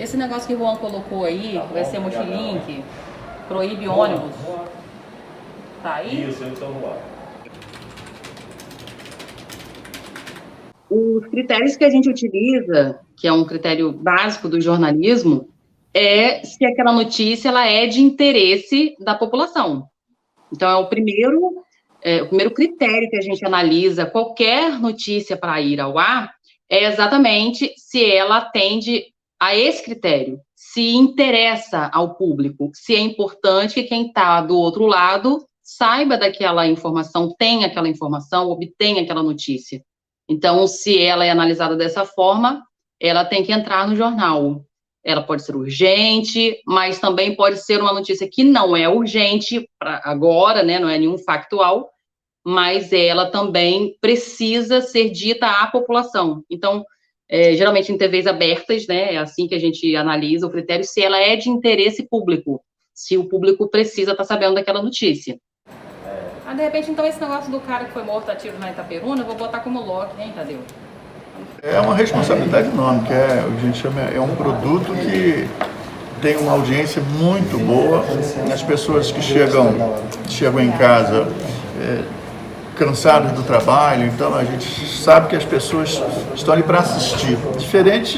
Esse negócio que o Juan colocou aí, vai ser multilink, proíbe ônibus. Tá aí? Isso, eles estão no ar. Os critérios que a gente utiliza, que é um critério básico do jornalismo, é se aquela notícia ela é de interesse da população. Então, é o primeiro critério que a gente analisa qualquer notícia para ir ao ar, é exatamente se ela atende a esse critério, se interessa ao público, se é importante que quem está do outro lado saiba daquela informação, tenha aquela informação, obtenha aquela notícia. Então, se ela é analisada dessa forma, ela tem que entrar no jornal. Ela pode ser urgente, mas também pode ser uma notícia que não é urgente para agora, né, não é nenhum factual, mas ela também precisa ser dita à população. Então, geralmente em TVs abertas, né, é assim que a gente analisa o critério, se ela é de interesse público, se o público precisa estar sabendo daquela notícia. Ah, de repente, então, esse negócio do cara que foi morto a tiro na Itaperuna, eu vou botar como Loki, hein, Tadeu? É uma responsabilidade enorme, que a gente chama, é um produto que tem uma audiência muito boa. As pessoas que chegam em casa cansadas do trabalho, então a gente sabe que as pessoas estão ali para assistir. Diferente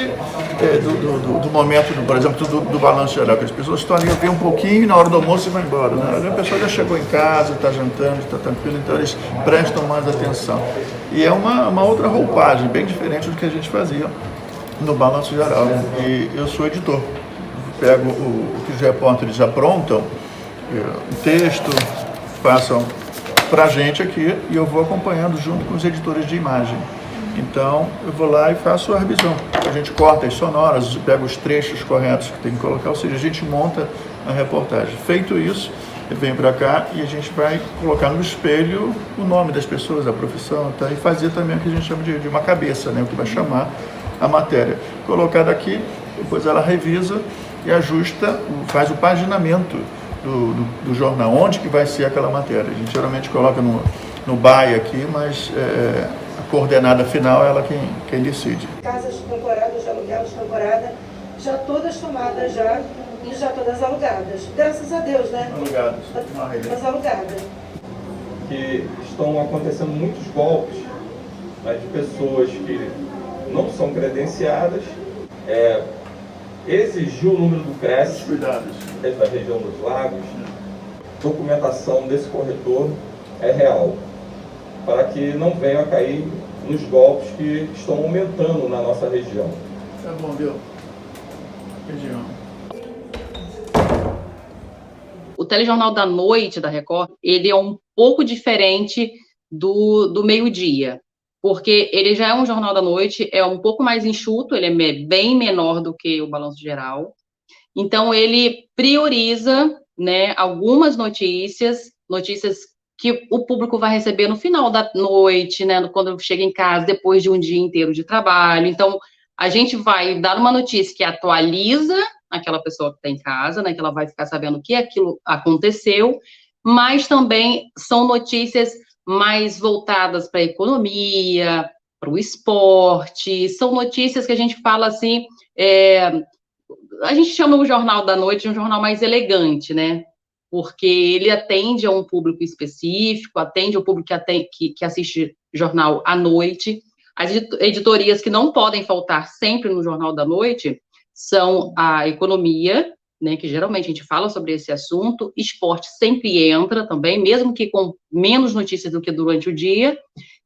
do momento, por exemplo, do balanço geral, que as pessoas estão ali, vêm um pouquinho na hora do almoço e vão embora. Né? A pessoa já chegou em casa, está jantando, está tranquilo, então eles prestam mais atenção. E é uma outra roupagem, bem diferente do que a gente fazia no balanço geral. E eu sou editor. Pego o que os repórteres aprontam, o texto, passam para a gente aqui e eu vou acompanhando junto com os editores de imagem. Então, eu vou lá e faço a revisão. A gente corta as sonoras, pega os trechos corretos que tem que colocar, ou seja, a gente monta a reportagem. Feito isso, eu venho para cá e a gente vai colocar no espelho o nome das pessoas, a profissão, tá? E fazer também o que a gente chama de uma cabeça, né? O que vai chamar a matéria. Colocada aqui, depois ela revisa e ajusta, faz o paginamento do jornal, onde que vai ser aquela matéria. A gente geralmente coloca no BAI aqui, mas a coordenada final é ela quem decide. Casas temporárias, de aluguel de temporada, já todas tomadas já e já todas alugadas. Graças a Deus, né? Alugadas. Mas alugadas. Que estão acontecendo muitos golpes, né, de pessoas que não são credenciadas, exigir o número do CRES da região dos lagos, documentação desse corretor é real, para que não venha a cair nos golpes que estão aumentando na nossa região. Tá bom, viu? Região. O telejornal da noite da Record, ele é um pouco diferente do meio-dia, porque ele já é um jornal da noite, é um pouco mais enxuto, ele é bem menor do que o Balanço Geral. Então, ele prioriza, né, algumas notícias que o público vai receber no final da noite, né, quando chega em casa, depois de um dia inteiro de trabalho. Então, a gente vai dar uma notícia que atualiza aquela pessoa que está em casa, né, que ela vai ficar sabendo que aquilo aconteceu, mas também são notícias mais voltadas para a economia, para o esporte, são notícias que a gente fala assim, a gente chama o Jornal da Noite de um jornal mais elegante, né? Porque ele atende a um público específico, atende ao público que assiste jornal à noite. As editorias que não podem faltar sempre no Jornal da Noite são a economia, né, que geralmente a gente fala sobre esse assunto, esporte sempre entra também, mesmo que com menos notícias do que durante o dia,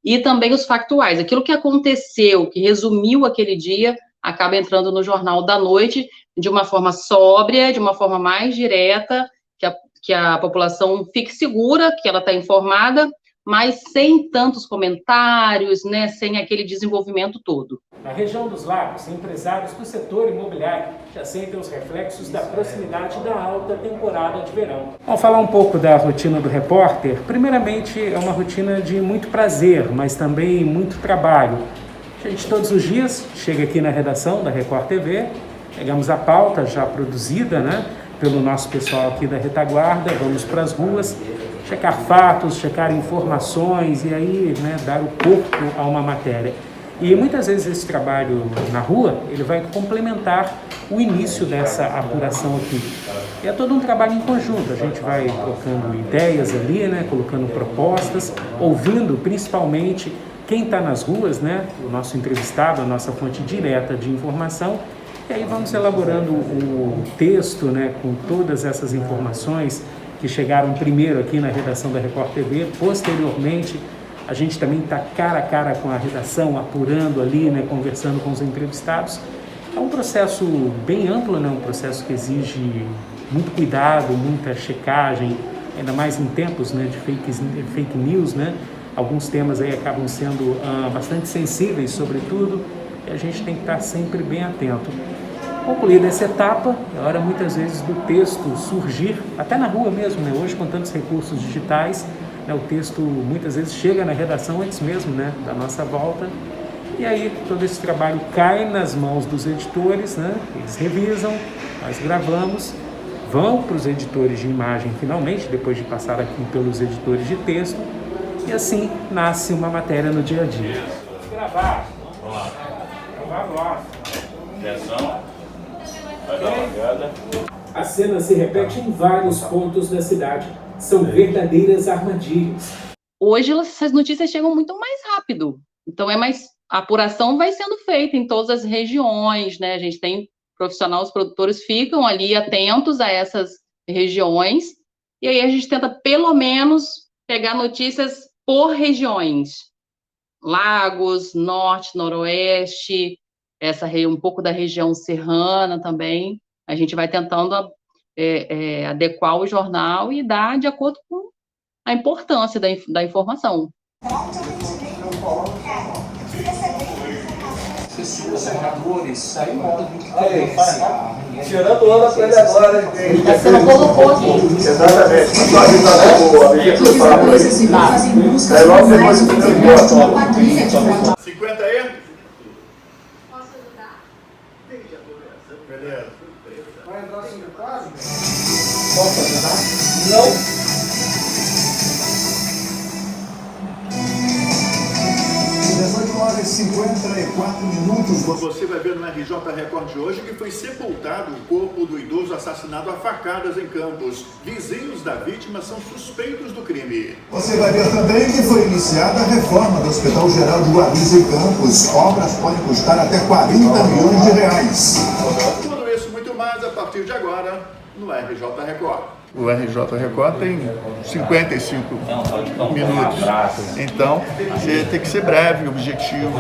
e também os factuais, aquilo que aconteceu, que resumiu aquele dia, acaba entrando no Jornal da Noite de uma forma sóbria, de uma forma mais direta, que a população fique segura, que ela está informada, mas sem tantos comentários, né, sem aquele desenvolvimento todo. Na região dos lagos, empresários do setor imobiliário já sentem os reflexos da proximidade da alta temporada de verão. Vamos falar um pouco da rotina do repórter. Primeiramente, é uma rotina de muito prazer, mas também muito trabalho. A gente todos os dias chega aqui na redação da Record TV, pegamos a pauta já produzida, né, pelo nosso pessoal aqui da retaguarda, vamos para as ruas, checar fatos, checar informações e aí, né, dar o corpo a uma matéria. E muitas vezes esse trabalho na rua, ele vai complementar o início dessa apuração aqui. E é todo um trabalho em conjunto, a gente vai trocando ideias ali, né, colocando propostas, ouvindo principalmente quem está nas ruas, né, o nosso entrevistado, a nossa fonte direta de informação, e aí vamos elaborando o texto, né, com todas essas informações que chegaram primeiro aqui na redação da Record TV, posteriormente a gente também está cara a cara com a redação, apurando ali, né, conversando com os entrevistados. É um processo bem amplo, né, um processo que exige muito cuidado, muita checagem, ainda mais em tempos, né, de fake news, né? Alguns temas aí acabam sendo bastante sensíveis, sobretudo, e a gente tem que estar sempre bem atento. Concluída essa etapa, é hora muitas vezes do texto surgir, até na rua mesmo, né? Hoje com tantos recursos digitais, né, o texto muitas vezes chega na redação antes mesmo, né, da nossa volta, e aí todo esse trabalho cai nas mãos dos editores, né? Eles revisam, nós gravamos, vão para os editores de imagem finalmente, depois de passar aqui pelos editores de texto, e assim nasce uma matéria no dia a dia. Gravar. Vamos lá. Gravar agora. Atenção. Vai dar uma olhada. A cena se repete em vários pontos da cidade. São verdadeiras armadilhas. Hoje essas notícias chegam muito mais rápido. Então a apuração vai sendo feita em todas as regiões, né? A gente tem profissionais, os produtores ficam ali atentos a essas regiões, e aí a gente tenta pelo menos pegar notícias por regiões. Lagos, norte, noroeste, um pouco da região serrana também. A gente vai tentando adequar o jornal e dar de acordo com a importância da informação. Pessoas, senadores, saiu Tirando o ano pra ele agora, Você não colocou aqui. Exatamente. Aí logo depois do 50 aí? Posso ajudar? Beleza. Vai entrar no secretário? Posso ajudar? Não. 18h54. Você vai ver no RJ Record de hoje que foi sepultado o corpo do idoso assassinado a facadas em Campos. Vizinhos da vítima são suspeitos do crime. Você vai ver também que foi iniciada a reforma do Hospital Geral de Guarulhos em Campos. Obras podem custar até 40 milhões de reais. Tudo isso e muito mais a partir de agora no RJ Record. O RJ Record tem 55 minutos, então tem que ser breve, objetivo,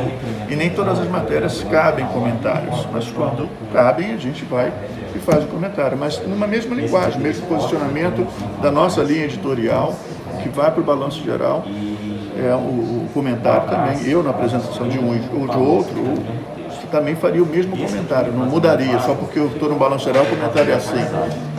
e nem todas as matérias cabem comentários, mas quando cabem a gente vai e faz o comentário, mas numa mesma linguagem, mesmo posicionamento da nossa linha editorial, que vai para o balanço geral, o comentário também, eu na apresentação de um ou de outro, também faria o mesmo comentário, não mudaria, só porque eu estou no balanço geral, o comentário é assim.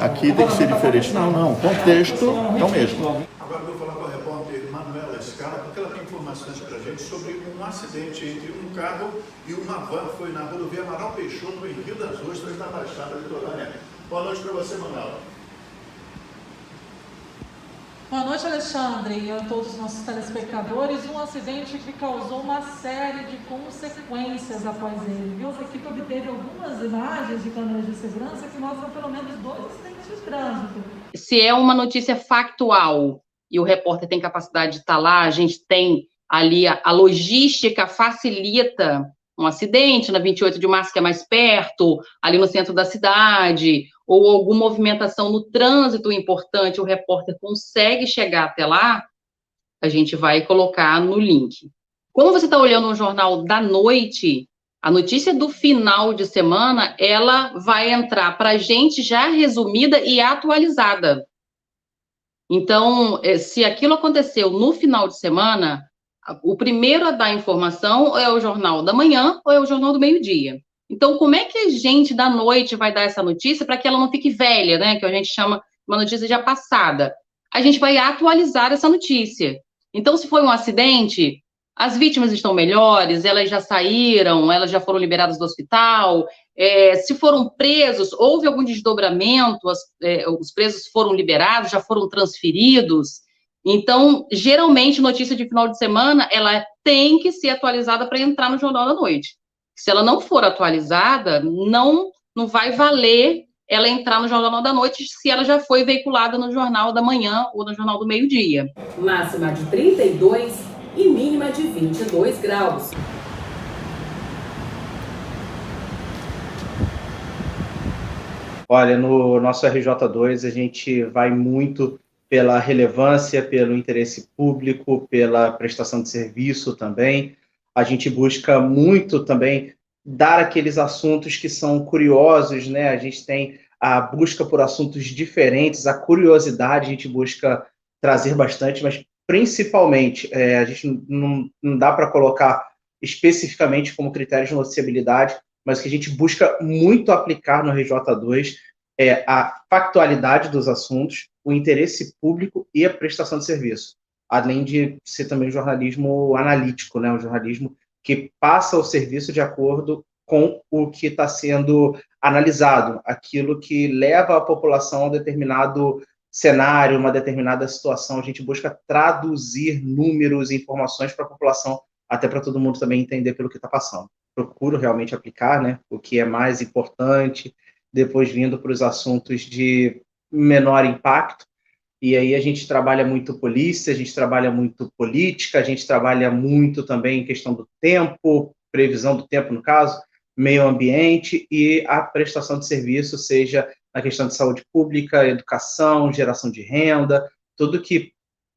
Aqui tem que ser diferente. Não, contexto é o mesmo. Agora eu vou falar com a repórter Manuela Scala, porque ela tem informações para a gente sobre um acidente entre um carro e uma van, foi na rodovia Amaral Peixoto, em Rio das Ostras, na Baixada Litorânea. Boa noite para você, Manuela. Boa noite, Alexandre, e a todos os nossos telespectadores. Um acidente que causou uma série de consequências após ele, viu? A equipe obteve algumas imagens de câmeras de segurança que mostram pelo menos 2 acidentes de trânsito. Se é uma notícia factual e o repórter tem capacidade de estar lá, a gente tem ali a logística facilita um acidente na 28 de março, que é mais perto, ali no centro da cidade, ou alguma movimentação no trânsito importante, o repórter consegue chegar até lá, a gente vai colocar no link. Como você está olhando um jornal da noite, a notícia do final de semana, ela vai entrar para a gente já resumida e atualizada. Então, se aquilo aconteceu no final de semana, o primeiro a dar informação é o jornal da manhã ou é o jornal do meio-dia. Então, como é que a gente da noite vai dar essa notícia para que ela não fique velha, né? Que a gente chama uma notícia já passada. A gente vai atualizar essa notícia. Então, se foi um acidente, as vítimas estão melhores, elas já saíram, elas já foram liberadas do hospital. Se foram presos, houve algum desdobramento, os presos foram liberados, já foram transferidos. Então, geralmente, notícia de final de semana, ela tem que ser atualizada para entrar no Jornal da Noite. Se ela não for atualizada, não vai valer ela entrar no Jornal da Noite se ela já foi veiculada no Jornal da Manhã ou no Jornal do Meio-Dia. Máxima de 32 e mínima de 22 graus. Olha, no nosso RJ2 a gente vai muito pela relevância, pelo interesse público, pela prestação de serviço também. A gente busca muito também dar aqueles assuntos que são curiosos, né? A gente tem a busca por assuntos diferentes, a curiosidade a gente busca trazer bastante, mas principalmente, a gente não dá para colocar especificamente como critério de noticiabilidade, mas que a gente busca muito aplicar no RJ2 é a factualidade dos assuntos, o interesse público e a prestação de serviço, além de ser também um jornalismo analítico, né? Um jornalismo que passa o serviço de acordo com o que está sendo analisado, aquilo que leva a população a um determinado cenário, uma determinada situação. A gente busca traduzir números e informações para a população, até para todo mundo também entender pelo que está passando. Procuro realmente aplicar, né, o que é mais importante, depois vindo para os assuntos de menor impacto, e aí a gente trabalha muito polícia, a gente trabalha muito política, a gente trabalha muito também em questão do tempo, previsão do tempo no caso, meio ambiente e a prestação de serviço, seja na questão de saúde pública, educação, geração de renda, tudo que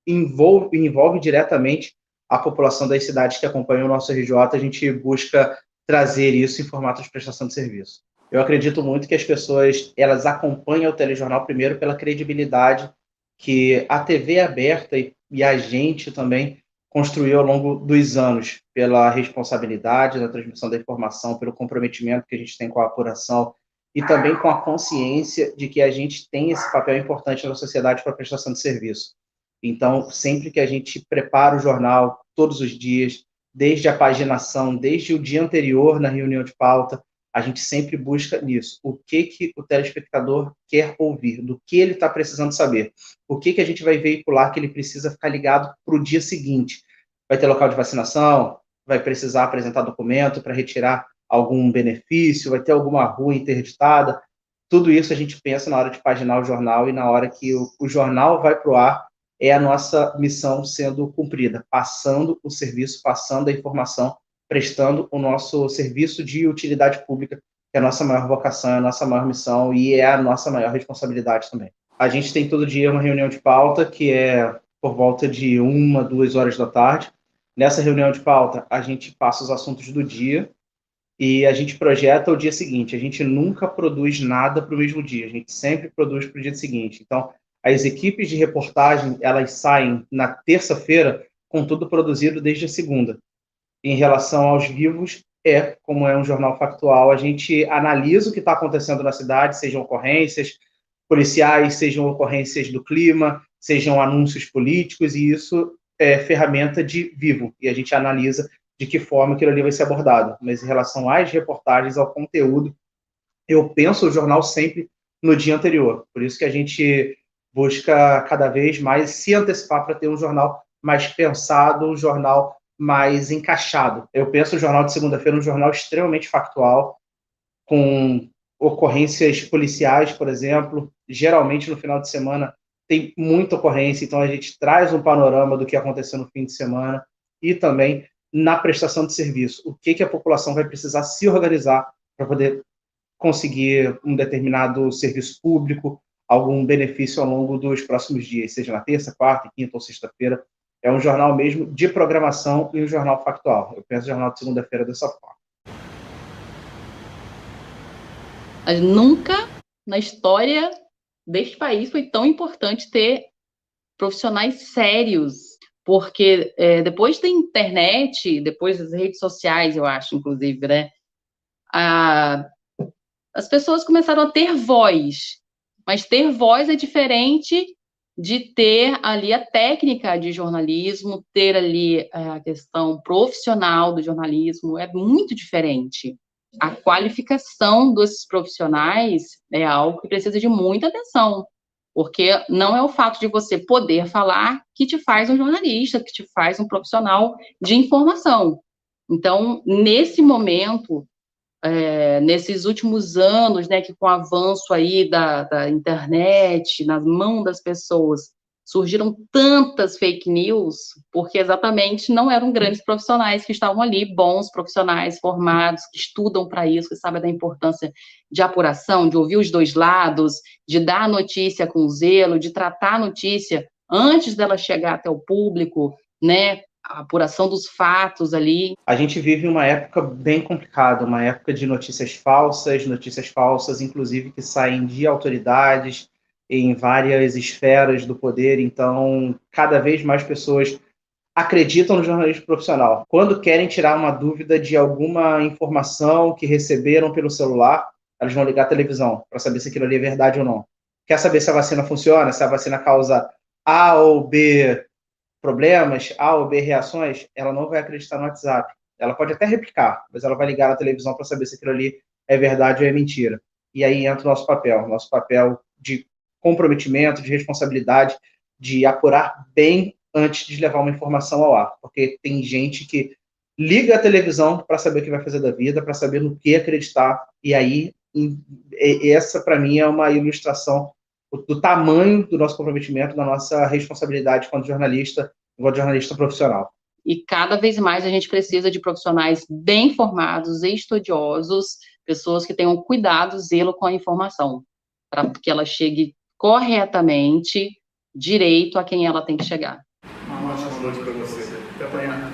envolve diretamente a população das cidades que acompanham o nosso RJ, a gente busca trazer isso em formato de prestação de serviço. Eu acredito muito que as pessoas, elas acompanham o telejornal primeiro pela credibilidade que a TV aberta e a gente também construiu ao longo dos anos, pela responsabilidade da transmissão da informação, pelo comprometimento que a gente tem com a apuração e também com a consciência de que a gente tem esse papel importante na sociedade para a prestação de serviço. Então, sempre que a gente prepara o jornal, todos os dias, desde a paginação, desde o dia anterior na reunião de pauta, a gente sempre busca nisso. O que o telespectador quer ouvir, do que ele está precisando saber. O que a gente vai veicular que ele precisa ficar ligado para o dia seguinte. Vai ter local de vacinação, vai precisar apresentar documento para retirar algum benefício, vai ter alguma rua interditada. Tudo isso a gente pensa na hora de paginar o jornal e na hora que o jornal vai para o ar, é a nossa missão sendo cumprida, passando o serviço, passando a informação, prestando o nosso serviço de utilidade pública, que é a nossa maior vocação, é a nossa maior missão e é a nossa maior responsabilidade também. A gente tem todo dia uma reunião de pauta, que é por volta de 1, 2 horas da tarde. Nessa reunião de pauta, a gente passa os assuntos do dia e a gente projeta o dia seguinte. A gente nunca produz nada para o mesmo dia, a gente sempre produz para o dia seguinte. Então, as equipes de reportagem, elas saem na terça-feira com tudo produzido desde a segunda. Em relação aos vivos, como é um jornal factual, a gente analisa o que está acontecendo na cidade, sejam ocorrências policiais, sejam ocorrências do clima, sejam anúncios políticos, e isso é ferramenta de vivo, e a gente analisa de que forma aquilo ali vai ser abordado. Mas em relação às reportagens, ao conteúdo, eu penso o jornal sempre no dia anterior, por isso que a gente busca cada vez mais se antecipar para ter um jornal mais pensado, um jornal mais encaixado. Eu penso o jornal de segunda-feira um jornal extremamente factual, com ocorrências policiais, por exemplo. Geralmente, no final de semana, tem muita ocorrência, então a gente traz um panorama do que aconteceu no fim de semana e também na prestação de serviço. O que a população vai precisar se organizar para poder conseguir um determinado serviço público, algum benefício ao longo dos próximos dias, seja na terça, quarta, quinta ou sexta-feira. É um jornal mesmo de programação e um jornal factual. Eu penso o jornal de segunda-feira dessa forma. Mas nunca na história deste país foi tão importante ter profissionais sérios, porque depois da internet, depois das redes sociais, eu acho, inclusive, né, as pessoas começaram a ter voz, mas ter voz é diferente de ter ali a técnica de jornalismo, ter ali a questão profissional do jornalismo, é muito diferente. A qualificação desses profissionais é algo que precisa de muita atenção. Porque não é o fato de você poder falar que te faz um jornalista, que te faz um profissional de informação. Então, nesse momento, nesses últimos anos, né, que com o avanço aí da internet, nas mãos das pessoas, surgiram tantas fake news, porque exatamente não eram grandes profissionais que estavam ali, bons profissionais formados, que estudam para isso, que sabem da importância de apuração, de ouvir os dois lados, de dar a notícia com zelo, de tratar a notícia antes dela chegar até o público, né, a apuração dos fatos ali. A gente vive uma época bem complicada, uma época de notícias falsas, inclusive que saem de autoridades em várias esferas do poder. Então, cada vez mais pessoas acreditam no jornalismo profissional. Quando querem tirar uma dúvida de alguma informação que receberam pelo celular, elas vão ligar a televisão para saber se aquilo ali é verdade ou não. Quer saber se a vacina funciona, se a vacina causa A ou B problemas, A ou B reações? Ela não vai acreditar no WhatsApp. Ela pode até replicar, mas ela vai ligar na televisão para saber se aquilo ali é verdade ou é mentira. E aí entra o nosso papel de comprometimento, de responsabilidade, de apurar bem antes de levar uma informação ao ar. Porque tem gente que liga a televisão para saber o que vai fazer da vida, para saber no que acreditar. E aí, essa para mim é uma ilustração do tamanho do nosso comprometimento, da nossa responsabilidade enquanto jornalista profissional. E cada vez mais a gente precisa de profissionais bem formados, estudiosos, pessoas que tenham cuidado, zelo com a informação, para que ela chegue corretamente, direito a quem ela tem que chegar. Uma ótima noite para você. Até amanhã.